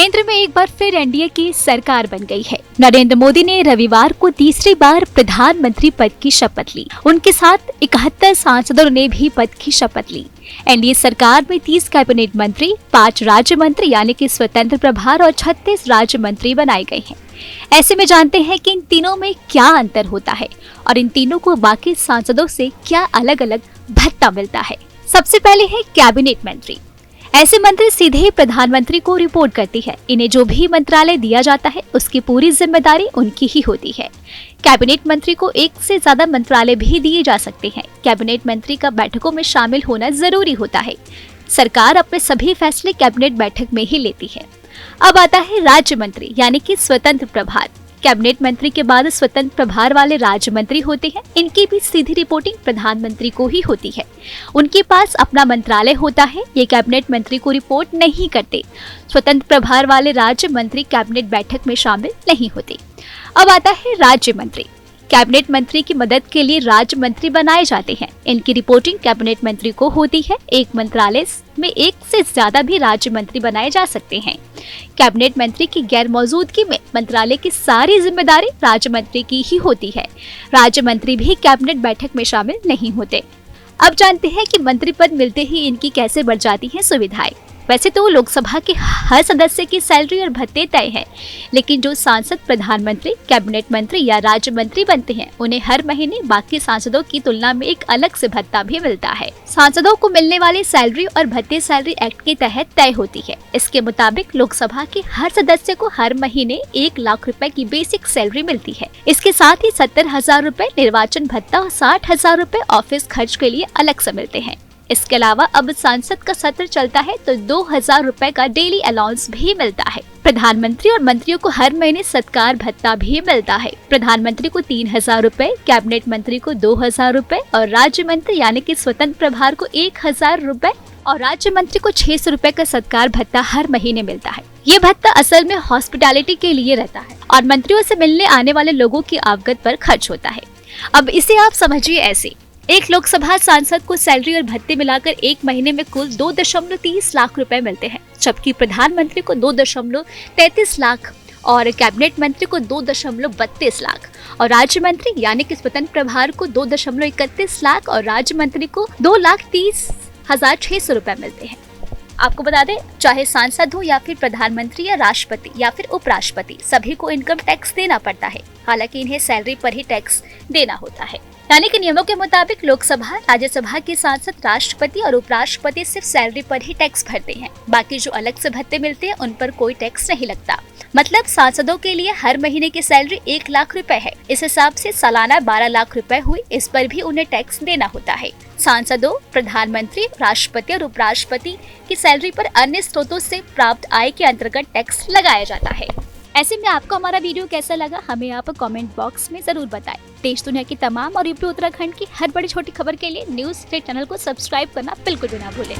केंद्र में एक बार फिर एनडीए की सरकार बन गई है। नरेंद्र मोदी ने रविवार को तीसरी बार प्रधानमंत्री पद की शपथ ली। उनके साथ 71 सांसदों ने भी पद की शपथ ली। एनडीए सरकार में 30 कैबिनेट मंत्री, 5 राज्य मंत्री यानी कि स्वतंत्र प्रभार और 36 राज्य मंत्री बनाए गए हैं। ऐसे में जानते हैं कि इन तीनों में क्या अंतर होता है और इन तीनों को बाकी सांसदों से क्या अलग अलग भत्ता मिलता है। सबसे पहले है कैबिनेट मंत्री। ऐसे मंत्री सीधे ही प्रधानमंत्री को रिपोर्ट करती है। इन्हें जो भी मंत्रालय दिया जाता है उसकी पूरी जिम्मेदारी उनकी ही होती है। कैबिनेट मंत्री को एक से ज्यादा मंत्रालय भी दिए जा सकते हैं। कैबिनेट मंत्री का बैठकों में शामिल होना जरूरी होता है। सरकार अपने सभी फैसले कैबिनेट बैठक में ही लेती है। अब आता है राज्य मंत्री यानी कि स्वतंत्र प्रभार। कैबिनेट मंत्री के बाद स्वतंत्र प्रभार वाले राज्य मंत्री होते हैं। इनकी भी सीधी रिपोर्टिंग प्रधानमंत्री को ही होती है। उनके पास अपना मंत्रालय होता है। ये कैबिनेट मंत्री को रिपोर्ट नहीं करते। स्वतंत्र प्रभार वाले राज्य मंत्री कैबिनेट बैठक में शामिल नहीं होते। अब आता है राज्य मंत्री। कैबिनेट मंत्री की मदद के लिए राज्य मंत्री बनाए जाते हैं। इनकी रिपोर्टिंग कैबिनेट मंत्री को होती है। एक मंत्रालय में एक से ज्यादा भी राज्य मंत्री बनाए जा सकते हैं। कैबिनेट मंत्री की गैर मौजूदगी में मंत्रालय की सारी जिम्मेदारी राज्य मंत्री की ही होती है। राज्य मंत्री भी कैबिनेट बैठक में शामिल नहीं होते। अब जानते हैं कि मंत्री पद मिलते ही इनकी कैसे बढ़ जाती हैं सुविधाएं। वैसे तो लोकसभा के हर सदस्य की सैलरी और भत्ते तय है, लेकिन जो सांसद प्रधानमंत्री, कैबिनेट मंत्री या राज्य मंत्री बनते हैं उन्हें हर महीने बाकी सांसदों की तुलना में एक अलग से भत्ता भी मिलता है। सांसदों को मिलने वाली सैलरी और भत्ते सैलरी एक्ट के तहत तय होती है। इसके मुताबिक लोकसभा के हर सदस्य को हर महीने 1 लाख रुपए की बेसिक सैलरी मिलती है। इसके साथ ही 70,000 रुपए निर्वाचन भत्ता और 60,000 रुपए ऑफिस खर्च के लिए अलग से मिलते हैं। इसके अलावा अब संसद का सत्र चलता है तो 2,000 रुपए का डेली अलाउंस भी मिलता है। प्रधानमंत्री और मंत्रियों को हर महीने सत्कार भत्ता भी मिलता है। प्रधानमंत्री को 3,000 रुपए, कैबिनेट मंत्री को 2,000 रुपए और राज्य मंत्री यानी कि स्वतंत्र प्रभार को 1,000 रुपए और राज्य मंत्री को 600 रुपए का सत्कार भत्ता हर महीने मिलता है। ये भत्ता असल में हॉस्पिटैलिटी के लिए रहता है और मंत्रियों से मिलने आने वाले लोगों की आवगत पर खर्च होता है। अब इसे आप समझिए ऐसे, एक लोकसभा सांसद को सैलरी और भत्ते मिलाकर एक महीने में कुल 2.30 लाख रुपए मिलते हैं, जबकि प्रधानमंत्री को 2.33 लाख और कैबिनेट मंत्री को 2.32 लाख और राज्य मंत्री यानी कि स्वतंत्र प्रभार को 2.31 लाख और राज्य मंत्री को 2,30,600 रुपए मिलते हैं। आपको बता दें, चाहे सांसद हो या फिर प्रधानमंत्री या राष्ट्रपति या फिर उपराष्ट्रपति, सभी को इनकम टैक्स देना पड़ता है। हालांकि इन्हें सैलरी पर ही टैक्स देना होता है। यानी कि नियमों के मुताबिक लोकसभा, राज्यसभा के सांसद, राष्ट्रपति और उपराष्ट्रपति सिर्फ सैलरी पर ही टैक्स भरते हैं। बाकी जो अलग से भत्ते मिलते हैं उन पर कोई टैक्स नहीं लगता। मतलब सांसदों के लिए हर महीने की सैलरी 1 लाख रुपए है। इस हिसाब से सालाना 12 लाख रुपए हुई। इस पर भी उन्हें टैक्स देना होता है। सांसदों, प्रधानमंत्री, राष्ट्रपति और उपराष्ट्रपति की सैलरी पर अन्य स्रोतों से प्राप्त आय के अंतर्गत टैक्स लगाया जाता है। ऐसे में आपको हमारा वीडियो कैसा लगा हमें आप कमेंट बॉक्स में जरूर बताएं। देश दुनिया की तमाम और यूपी उत्तराखंड की हर बड़ी छोटी खबर के लिए न्यूज़ स्टेट चैनल को सब्सक्राइब करना बिल्कुल भी ना भूलें।